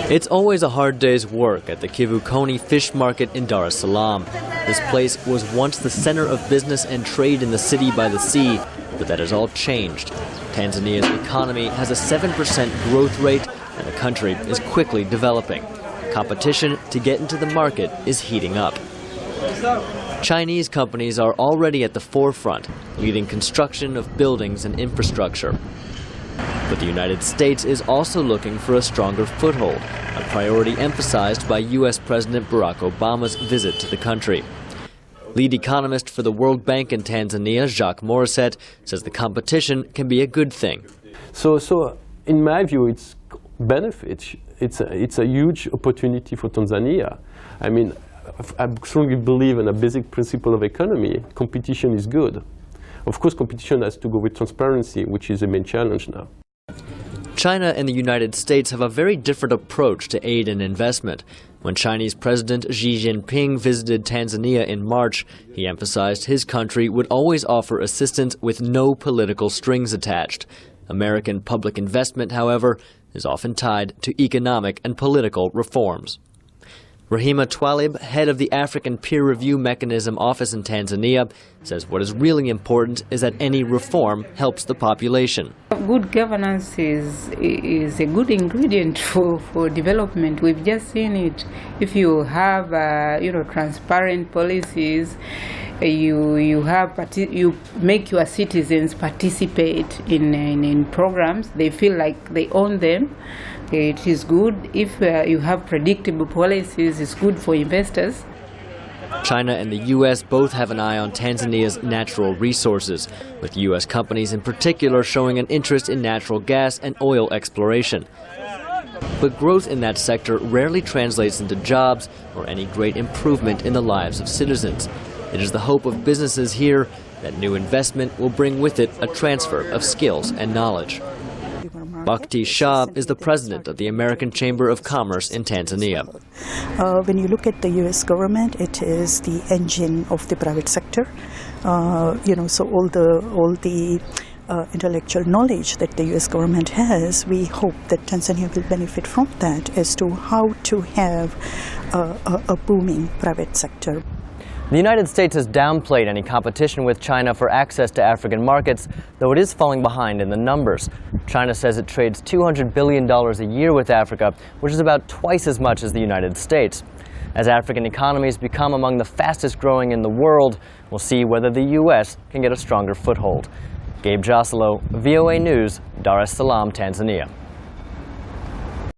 It's always a hard day's work at the Kivukoni fish market in Dar es Salaam. This place was once the center of business and trade in the city by the sea, but that has all changed. Tanzania's economy has a 7% growth rate, and the country is quickly developing. Competition to get into the market is heating up. Chinese companies are already at the forefront, leading construction of buildings and infrastructure. But the United States is also looking for a stronger foothold, a priority emphasized by U.S. President Barack Obama's visit to the country. Lead economist for the World Bank in Tanzania, Jacques Morissette, says the competition can be a good thing. So in my view, it's benefits. It's a huge opportunity for Tanzania. I mean, I strongly believe in a basic principle of economy. Competition is good. Of course, competition has to go with transparency, which is the main challenge now. China and the United States have a very different approach to aid and investment. When Chinese President Xi Jinping visited Tanzania in March, he emphasized his country would always offer assistance with no political strings attached. American public investment, however, is often tied to economic and political reforms. Rahima Twalib, head of the African Peer Review Mechanism office in Tanzania, says what is really important is that any reform helps the population. Good governance is a good ingredient for development. We've just seen it. If you have transparent policies, you make your citizens participate in programs. They feel like they own them. It is good. If you have predictable policies, it's good for investors. China and the U.S. both have an eye on Tanzania's natural resources, with U.S. companies in particular showing an interest in natural gas and oil exploration. But growth in that sector rarely translates into jobs or any great improvement in the lives of citizens. It is the hope of businesses here that new investment will bring with it a transfer of skills and knowledge. Bhakti Shah is the president of the American Chamber of Commerce in Tanzania. When you look at the U.S. government, it is the engine of the private sector. So all the intellectual knowledge that the U.S. government has, we hope that Tanzania will benefit from that as to how to have a booming private sector. The United States has downplayed any competition with China for access to African markets, though it is falling behind in the numbers. China says it trades $200 billion a year with Africa, which is about twice as much as the United States. As African economies become among the fastest growing in the world, we'll see whether the U.S. can get a stronger foothold. Gabe Joselow, VOA News, Dar es Salaam, Tanzania.